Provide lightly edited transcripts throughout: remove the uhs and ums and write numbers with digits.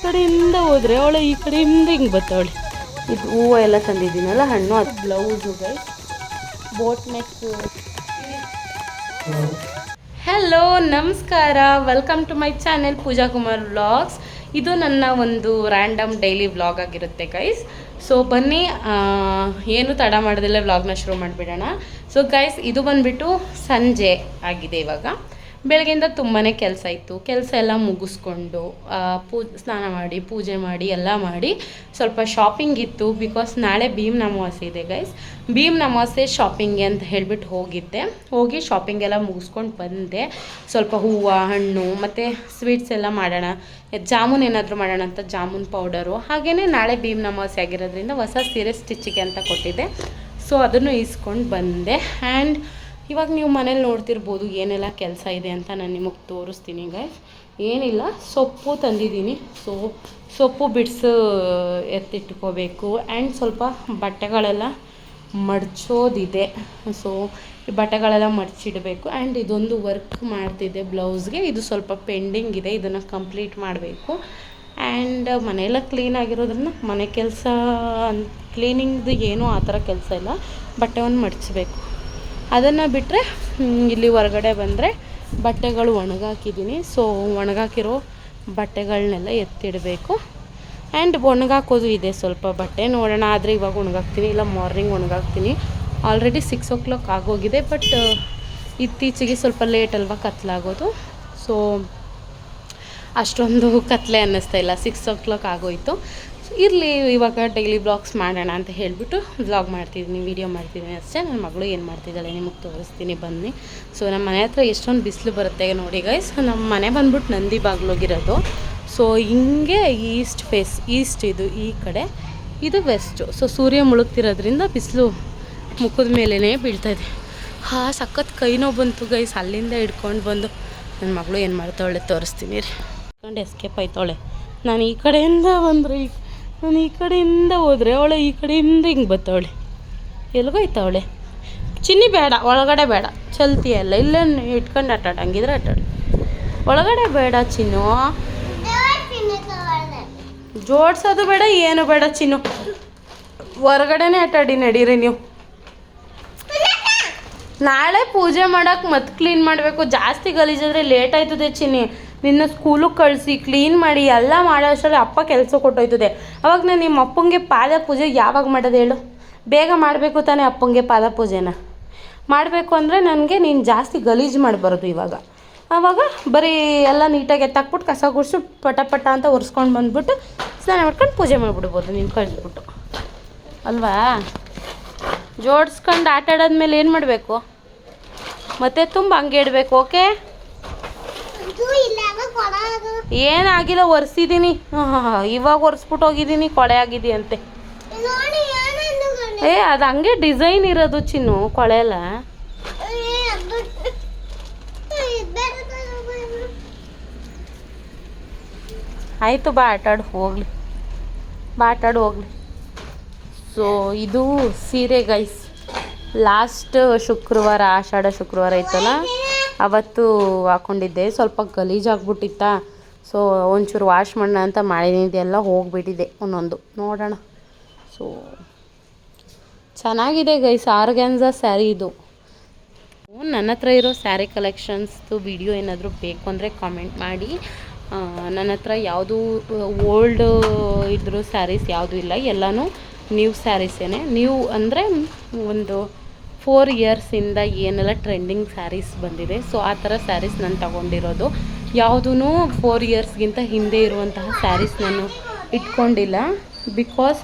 ಕಡೆಯಿಂದ ಹೋದರೆ ಅವಳು ಈ ಕಡೆಯಿಂದ ಹಿಂಗೆ ಬರ್ತಾವಳೆ. ಇದು ಹೂವು ಎಲ್ಲ ತಂದಿದ್ದೀನಲ್ಲ, ಹಣ್ಣು, ಅದು blouse guys, boat neck. Hello, ನಮಸ್ಕಾರ, welcome to my channel Pooja Kumar vlogs. ಇದು ನನ್ನ ಒಂದು ರ್ಯಾಂಡಮ್ ಡೈಲಿ ವ್ಲಾಗ್ ಆಗಿರುತ್ತೆ ಗೈಸ್. ಸೊ ಬನ್ನಿ, ಏನು ತಡ ಮಾಡೋದಿಲ್ಲ, ವ್ಲಾಗ್ನ ಶುರು ಮಾಡಿಬಿಡೋಣ. ಸೊ ಗೈಸ್, ಇದು ಬಂದುಬಿಟ್ಟು ಸಂಜೆ ಆಗಿದೆ. ಇವಾಗ ಬೆಳಗ್ಗೆಯಿಂದ ತುಂಬಾ ಕೆಲಸ ಇತ್ತು. ಕೆಲಸ ಎಲ್ಲ ಮುಗಿಸ್ಕೊಂಡು ಸ್ನಾನ ಮಾಡಿ, ಪೂಜೆ ಮಾಡಿ, ಎಲ್ಲ ಮಾಡಿ ಸ್ವಲ್ಪ ಶಾಪಿಂಗ್ ಇತ್ತು. ಬಿಕಾಸ್ ನಾಳೆ ಭೀಮ್ ಅಮಾವಾಸ್ಯೆ ಇದೆ ಗೈಸ್. ಭೀಮ್ ಅಮಾವಾಸ್ಯೆ ಶಾಪಿಂಗ್ಗೆ ಅಂತ ಹೇಳಿಬಿಟ್ಟು ಹೋಗಿ ಶಾಪಿಂಗ್ ಎಲ್ಲ ಮುಗಿಸ್ಕೊಂಡು ಬಂದೆ. ಸ್ವಲ್ಪ ಹೂವು, ಹಣ್ಣು ಮತ್ತು ಸ್ವೀಟ್ಸ್ ಎಲ್ಲ ಮಾಡೋಣ, ಜಾಮೂನ್ ಏನಾದರೂ ಮಾಡೋಣ ಅಂತ ಜಾಮೂನ್ ಪೌಡರು, ಹಾಗೆಯೇ ನಾಳೆ ಭೀಮ್ ಅಮಾವಾಸ್ಯೆ ಆಗಿರೋದ್ರಿಂದ ಹೊಸ ಸೀರೆ ಸ್ಟಿಚ್ಚಿಗೆ ಅಂತ ಕೊಟ್ಟಿದ್ದೆ. ಸೊ ಅದನ್ನು ಇಸ್ಕೊಂಡು ಬಂದೆ. ಆ್ಯಂಡ್ ಇವಾಗ ನೀವು ಮನೇಲಿ ನೋಡ್ತಿರ್ಬೋದು ಏನೆಲ್ಲ ಕೆಲಸ ಇದೆ ಅಂತ ನಾನು ನಿಮಗೆ ತೋರಿಸ್ತೀನಿ ಗೈಸ್. ಏನಿಲ್ಲ, ಸೊಪ್ಪು ತಂದಿದ್ದೀನಿ. ಸೊ ಸೊಪ್ಪು ಬಿಡಿಸು ಎತ್ತಿಟ್ಕೋಬೇಕು. ಆ್ಯಂಡ್ ಸ್ವಲ್ಪ ಬಟ್ಟೆಗಳೆಲ್ಲ ಮಡಚೋದಿದೆ. ಸೊ ಈ ಬಟ್ಟೆಗಳೆಲ್ಲ ಮಡಚಿಡಬೇಕು. ಆ್ಯಂಡ್ ಇದೊಂದು ವರ್ಕ್ ಮಾಡ್ತಿದ್ದೆ ಬ್ಲೌಸ್ಗೆ, ಇದು ಸ್ವಲ್ಪ ಪೆಂಡಿಂಗ್ ಇದೆ, ಇದನ್ನು ಕಂಪ್ಲೀಟ್ ಮಾಡಬೇಕು. ಆ್ಯಂಡ್ ಮನೆಯೆಲ್ಲ ಕ್ಲೀನ್ ಆಗಿರೋದ್ರಿಂದ ಮನೆ ಕೆಲಸ, ಕ್ಲೀನಿಂಗ್ದು ಏನೂ ಆ ಥರ ಕೆಲಸ ಇಲ್ಲ, ಬಟ್ಟೆಯನ್ನು ಮಡಚಬೇಕು. ಅದನ್ನು ಬಿಟ್ಟರೆ ಇಲ್ಲಿ ಹೊರಗಡೆ ಬಂದರೆ ಬಟ್ಟೆಗಳು ಒಣಗಾಕಿದ್ದೀನಿ. ಸೊ ಒಣಗಾಕಿರೋ ಬಟ್ಟೆಗಳನ್ನೆಲ್ಲ ಎತ್ತಿಡಬೇಕು. ಆ್ಯಂಡ್ ಒಣಗಾಕೋದು ಇದೆ ಸ್ವಲ್ಪ ಬಟ್ಟೆ, ನೋಡೋಣ. ಆದರೆ ಇವಾಗ ಒಣಗಾಕ್ತೀನಿ, ಇಲ್ಲ ಮಾರ್ನಿಂಗ್ ಒಣಗಾಕ್ತೀನಿ. ಆಲ್ರೆಡಿ 6 o'clock ಆಗೋಗಿದೆ. ಬಟ್ ಇತ್ತೀಚೆಗೆ ಸ್ವಲ್ಪ ಲೇಟ್ ಅಲ್ವಾ ಕತ್ಲಾಗೋದು. ಸೊ ಅಷ್ಟೊಂದು ಕತ್ಲೆ ಅನ್ನಿಸ್ತಾ ಇಲ್ಲ, 6 o'clock ಆಗೋಯಿತು. ಇರಲಿ, ಇವಾಗ ಡೈಲಿ ವ್ಲಾಗ್ಸ್ ಮಾಡೋಣ ಅಂತ ಹೇಳಿಬಿಟ್ಟು ವ್ಲಾಗ್ ಮಾಡ್ತಿದ್ದೀನಿ, ವೀಡಿಯೋ ಮಾಡ್ತಿದ್ದೀನಿ ಅಷ್ಟೇ. ನನ್ನ ಮಗಳು ಏನು ಮಾಡ್ತಿದ್ದಾಳೆ ನಿಮಗೆ ತೋರಿಸ್ತೀನಿ ಬನ್ನಿ. ಸೊ ನಮ್ಮ ಮನೆ ಹತ್ರ ಎಷ್ಟೊಂದು ಬಿಸಿಲು ಬರುತ್ತೆ ನೋಡಿ ಗೈಸ್. ನಮ್ಮ ಮನೆ ಬಂದ್ಬಿಟ್ಟು ನಂದಿ ಬಾಗಿಲೋಗಿರೋದು. ಸೊ ಹಿಂಗೆ ಈಸ್ಟ್ ಫೇಸ್, ಈಸ್ಟ್ ಇದು ಈ ಕಡೆ, ಇದು ವೆಸ್ಟು. ಸೊ ಸೂರ್ಯ ಮುಳುಗ್ತಿರೋದ್ರಿಂದ ಬಿಸಿಲು ಮುಖದ ಮೇಲೇ ಬೀಳ್ತಾಯಿದೆ. ಸಖತ್ ಕೈ ನೋವು ಬಂತು ಗೈಸ್, ಅಲ್ಲಿಂದ ಹಿಡ್ಕೊಂಡು ಬಂದು. ನನ್ನ ಮಗಳು ಏನು ಮಾಡ್ತಾವಳೆ ತೋರಿಸ್ತೀನಿ ರೀ. ಹಿಡ್ಕೊಂಡು ಎಸ್ಕೇಪ್ ಆಯ್ತಾವಳೆ. ನಾನು ಈ ಕಡೆಯಿಂದ ಬಂದರೆ, ನಾನು ಈ ಕಡೆಯಿಂದ ಹೋದರೆ ಅವಳು ಈ ಕಡೆಯಿಂದ ಹಿಂಗೆ ಬರ್ತಾವಳೆ. ಎಲ್ಗೋಯ್ತಾವಳೆ? ಚಿನ್ನಿ ಬೇಡ, ಒಳಗಡೆ ಬೇಡ, ಚಲ್ತಿಯಲ್ಲ, ಇಲ್ಲೇ ಇಟ್ಕೊಂಡು ಆಟಾಡ, ಹಂಗಿದ್ರೆ ಆಟಾಡು. ಒಳಗಡೆ ಬೇಡ ಚಿನ್ನು, ಜೋಡ್ಸೋದು ಬೇಡ, ಏನು ಬೇಡ ಚಿನ್ನು, ಹೊರಗಡೆನೇ ಆಟಾಡಿ ನಡೀರಿ ನೀವು. ನಾಳೆ ಪೂಜೆ ಮಾಡೋಕೆ ಮತ್ತೆ ಕ್ಲೀನ್ ಮಾಡಬೇಕು. ಜಾಸ್ತಿ ಗಲೀಜಾದರೆ ಲೇಟ್ ಆಯ್ತದೆ ಚಿನ್ನಿ. ನಿನ್ನ ಸ್ಕೂಲಿಗೆ ಕಳಿಸಿ ಕ್ಲೀನ್ ಮಾಡಿ ಎಲ್ಲ ಮಾಡೋ ಅಷ್ಟರಲ್ಲಿ ಅಪ್ಪ ಕೆಲಸ ಕೊಟ್ಟೋಯ್ತದೆ. ಅವಾಗ ನಾನು ನಿಮ್ಮ ಅಪ್ಪಂಗೆ ಪಾದ ಪೂಜೆ ಯಾವಾಗ ಮಾಡೋದು ಹೇಳು? ಬೇಗ ಮಾಡಬೇಕು ತಾನೇ ಅಪ್ಪಂಗೆ ಪಾದ ಪೂಜೆನ. ಮಾಡಬೇಕು ಅಂದರೆ ನನಗೆ ನೀನು ಜಾಸ್ತಿ ಗಲೀಜು ಮಾಡಬಾರ್ದು ಇವಾಗ. ಆವಾಗ ಬರೀ ಎಲ್ಲ ನೀಟಾಗಿ ಎತ್ತಾಕ್ಬಿಟ್ಟು ಕಸ ಗುಡಿಸಿ ಪಟ ಅಂತ ಒರೆಸ್ಕೊಂಡು ಬಂದುಬಿಟ್ಟು ಸ್ನಾನ ಮಾಡ್ಕೊಂಡು ಪೂಜೆ ಮಾಡಿಬಿಡ್ಬೋದು ನೀನು ಕಳಿಸ್ಬಿಟ್ಟು, ಅಲ್ವಾ? ಜೋಡಿಸ್ಕೊಂಡು ಆಟ ಆಡೋದ್ಮೇಲೆ ಏನು ಮಾಡಬೇಕು? ಮತ್ತೆ ತುಂಬ ಹಂಗೆ ಇಡಬೇಕು. ಓಕೆ, ಏನಾಗಿಲ್ಲ, ಒರೆಸಿದ್ದೀನಿ. ಇವಾಗ ಒರೆಸ್ಬಿಟ್ಟು ಹೋಗಿದ್ದೀನಿ, ಕೊಳೆ ಆಗಿದೆಯಂತೆ ಅಂತೆ. ಅದು ಹಂಗೆ ಡಿಸೈನ್ ಇರೋದು ಚಿನ್ನು, ಕೊಳೆ ಎಲ್ಲ. ಆಯಿತು, ಬಾ ಆಟಾಡು ಹೋಗಲಿ, ಬಾ ಆಟಾಡು ಹೋಗಲಿ. ಸೊ ಇದು ಸೀರೆ ಗೈಸ್, ಲಾಸ್ಟ್ ಶುಕ್ರವಾರ, ಆಷಾಢ ಶುಕ್ರವಾರ ಇತ್ತಲ್ಲ, ಅವತ್ತು ಹಾಕ್ಕೊಂಡಿದ್ದೆ. ಸ್ವಲ್ಪ ಗಲೀಜಾಗ್ಬಿಟ್ಟಿತ್ತ. ಸೊ ಒಂಚೂರು ವಾಶ್ ಮಾಡೋಣ ಅಂತ ಮಾಡಿದ್ದೆಲ್ಲ ಹೋಗಿಬಿಟ್ಟಿದೆ ಒಂದೊಂದು, ನೋಡೋಣ. ಸೊ ಚೆನ್ನಾಗಿದೆ ಗೈಸ್, ಆರ್ಗ್ಯಾನ್ಸಾ ಸ್ಯಾರಿ ಇದು. ನನ್ನ ಹತ್ರ ಇರೋ ಸ್ಯಾರಿ ಕಲೆಕ್ಷನ್ಸ್ದು ವಿಡಿಯೋ ಏನಾದರೂ ಬೇಕು ಅಂದರೆ ಕಾಮೆಂಟ್ ಮಾಡಿ. ನನ್ನ ಹತ್ರ ಯಾವುದು ಓಲ್ಡ್ ಇದ್ರೂ ಸ್ಯಾರೀಸ್ ಯಾವುದೂ ಇಲ್ಲ, ಎಲ್ಲನೂ ನ್ಯೂ ಸ್ಯಾರೀಸೇನೆ. ನ್ಯೂ ಅಂದರೆ ಒಂದು 4 ಇಯರ್ಸಿಂದ ಏನೆಲ್ಲ ಟ್ರೆಂಡಿಂಗ್ ಸ್ಯಾರೀಸ್ ಬಂದಿದೆ, ಸೊ ಆ ಥರ ಸ್ಯಾರೀಸ್ ನಾನು ತಗೊಂಡಿರೋದು. ಯಾವುದೂ 4 ಇಯರ್ಸ್ಗಿಂತ ಹಿಂದೆ ಇರುವಂತಹ ಸ್ಯಾರೀಸ್ ನಾನು ಇಟ್ಕೊಂಡಿಲ್ಲ. ಬಿಕಾಸ್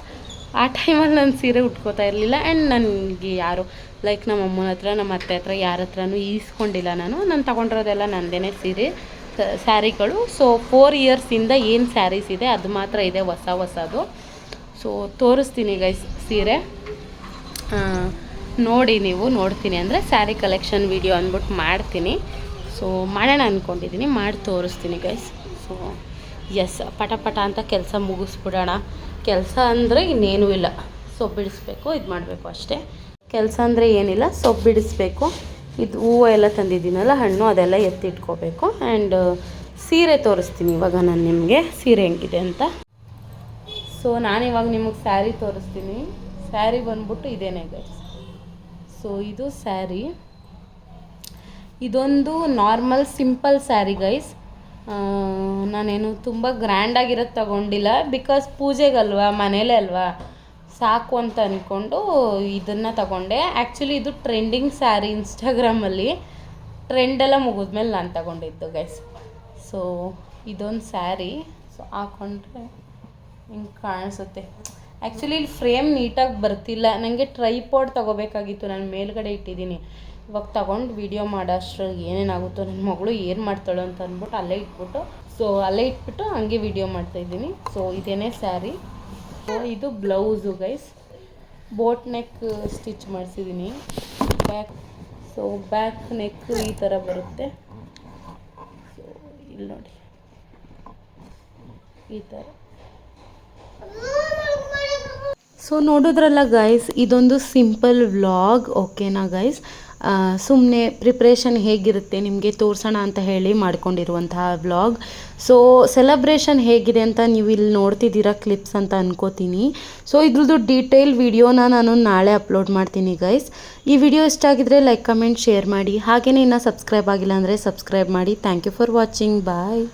ಆ ಟೈಮಲ್ಲಿ ನಾನು ಸೀರೆ ಉಟ್ಕೋತಾ ಇರಲಿಲ್ಲ. ಆ್ಯಂಡ್ ನನಗೆ ಯಾರು ಲೈಕ್ ನಮ್ಮ ಅಮ್ಮನ ಹತ್ರ, ನಮ್ಮ ಅತ್ತೆ ಹತ್ರ ಯಾರ ಹತ್ರನೂ ಈಸ್ಕೊಂಡಿಲ್ಲ. ನಾನು ತಗೊಂಡಿರೋದೆಲ್ಲ ನಂದೇ ಸ್ಯಾರಿಗಳು. ಸೊ 4 ಇಯರ್ಸಿಂದ ಏನು ಸ್ಯಾರೀಸ್ ಇದೆ ಅದು ಮಾತ್ರ ಇದೆ ಹೊಸದು. ಸೊ ತೋರಿಸ್ತೀನಿ ಗೈಸ್ ಸೀರೆ, ನೋಡಿ. ನೀವು ನೋಡ್ತೀನಿ ಅಂದರೆ ಸ್ಯಾರಿ ಕಲೆಕ್ಷನ್ ವಿಡಿಯೋ ಅಂದ್ಬಿಟ್ಟು ಮಾಡ್ತೀನಿ. ಸೊ ಮಾಡೋಣ ಅಂದ್ಕೊಂಡಿದ್ದೀನಿ, ಮಾಡಿ ತೋರಿಸ್ತೀನಿ ಗೈಸ್. ಸೊ ಎಸ್, ಪಟ ಅಂತ ಕೆಲಸ ಮುಗಿಸ್ಬಿಡೋಣ. ಕೆಲಸ ಅಂದರೆ ಇನ್ನೇನೂ ಇಲ್ಲ, ಸೊಪ್ಪು ಬಿಡಿಸ್ಬೇಕು, ಇದು ಮಾಡಬೇಕು ಅಷ್ಟೇ. ಕೆಲಸ ಅಂದರೆ ಏನಿಲ್ಲ, ಸೊಪ್ಪು ಬಿಡಿಸ್ಬೇಕು. ಇದು ಹೂವು ಎಲ್ಲ ತಂದಿದ್ದೀನಲ್ಲ, ಹಣ್ಣು, ಅದೆಲ್ಲ ಎತ್ತಿಟ್ಕೋಬೇಕು. ಆ್ಯಂಡ್ ಸೀರೆ ತೋರಿಸ್ತೀನಿ ಇವಾಗ ನಾನು ನಿಮಗೆ ಸೀರೆ ಹೆಂಗಿದೆ ಅಂತ. ಸೊ ನಾನಿವಾಗ ನಿಮಗೆ ಸ್ಯಾರಿ ತೋರಿಸ್ತೀನಿ. ಸ್ಯಾರಿ ಬಂದ್ಬಿಟ್ಟು ಇದೇನೆ ಗೈಸ್. ಸೊ ಇದು ಸ್ಯಾರಿ, ಇದೊಂದು ನಾರ್ಮಲ್ ಸಿಂಪಲ್ ಸ್ಯಾರಿ ಗೈಸ್. ನಾನೇನು ತುಂಬ ಗ್ರ್ಯಾಂಡಾಗಿರೋದು ತಗೊಂಡಿಲ್ಲ, ಬಿಕಾಸ್ ಪೂಜೆಗಲ್ವಾ, ಮನೇಲೇ ಅಲ್ವಾ, ಸಾಕು ಅಂತ ಅಂದ್ಕೊಂಡು ಇದನ್ನು ತಗೊಂಡೆ. ಆ್ಯಕ್ಚುಲಿ ಇದು ಟ್ರೆಂಡಿಂಗ್ ಸ್ಯಾರಿ, ಇನ್ಸ್ಟಾಗ್ರಾಮಲ್ಲಿ ಟ್ರೆಂಡೆಲ್ಲ ಮುಗಿದ್ಮೇಲೆ ನಾನು ತಗೊಂಡಿದ್ದು ಗೈಸ್. ಸೊ ಇದೊಂದು ಸ್ಯಾರಿ. ಸೊ ಹಾಕ್ಕೊಂಡ್ರೆ ಹಿಂಗೆ ಕಾಣಿಸುತ್ತೆ. ಆ್ಯಕ್ಚುಲಿ ಇಲ್ಲಿ ಫ್ರೇಮ್ ನೀಟಾಗಿ ಬರ್ತಿಲ್ಲ, ನನಗೆ ಟ್ರೈಪಾಡ್ ತೊಗೋಬೇಕಾಗಿತ್ತು, ನಾನು ಮೇಲ್ಗಡೆ ಇಟ್ಟಿದ್ದೀನಿ. ಇವಾಗ ತಗೊಂಡು ವೀಡಿಯೋ ಮಾಡೋ ಅಷ್ಟ್ರಲ್ಲಿ ಏನೇನಾಗುತ್ತೋ, ನನ್ನ ಮಗಳು ಏನು ಮಾಡ್ತಾಳೋ ಅಂತ ಅಂದ್ಬಿಟ್ಟು ಅಲ್ಲೇ ಇಟ್ಬಿಟ್ಟು ಹಂಗೆ ವೀಡಿಯೋ ಮಾಡ್ತಾಯಿದ್ದೀನಿ. ಸೊ ಇದೇನೇ ಸ್ಯಾರಿ. ಸೊ ಇದು blouse guys, boat neck stitch ಮಾಡಿಸಿದ್ದೀನಿ. ಬ್ಯಾಕ್ ನೆಕ್ ಈ ಥರ ಬರುತ್ತೆ. ಸೊ ಇಲ್ಲಿ ನೋಡಿ ಈ ಥರ. ಸೊ ನೋಡಿದ್ರಲ್ಲ ಗೈಸ್, ಇದೊಂದು ಸಿಂಪಲ್ ವ್ಲಾಗ್, ಓಕೆನಾ ಗೈಸ್. ಸುಮ್ಮನೆ ಪ್ರಿಪ್ರೇಷನ್ ಹೇಗಿರುತ್ತೆ ನಿಮಗೆ ತೋರಿಸೋಣ ಅಂತ ಹೇಳಿ ಮಾಡ್ಕೊಂಡಿರುವಂತಹ ವ್ಲಾಗ್. ಸೊ ಸೆಲೆಬ್ರೇಷನ್ ಹೇಗಿದೆ ಅಂತ ನೀವು ಇಲ್ಲಿ ನೋಡ್ತಿದ್ದೀರಾ ಕ್ಲಿಪ್ಸ್ ಅಂತ ಅನ್ಕೋತೀನಿ. ಸೊ ಇದ್ರದ್ದು ಡೀಟೇಲ್ ವಿಡಿಯೋನ ನಾನು ನಾಳೆ ಅಪ್ಲೋಡ್ ಮಾಡ್ತೀನಿ ಗೈಸ್. ಈ ವಿಡಿಯೋ ಇಷ್ಟ ಆಗಿದ್ರೆ ಲೈಕ್, ಕಮೆಂಟ್, ಶೇರ್ ಮಾಡಿ. ಹಾಗೆಯೇ ಇನ್ನೂ ಸಬ್ಸ್ಕ್ರೈಬ್ ಆಗಿಲ್ಲ ಅಂದರೆ ಸಬ್ಸ್ಕ್ರೈಬ್ ಮಾಡಿ. Thank you for watching. Bye.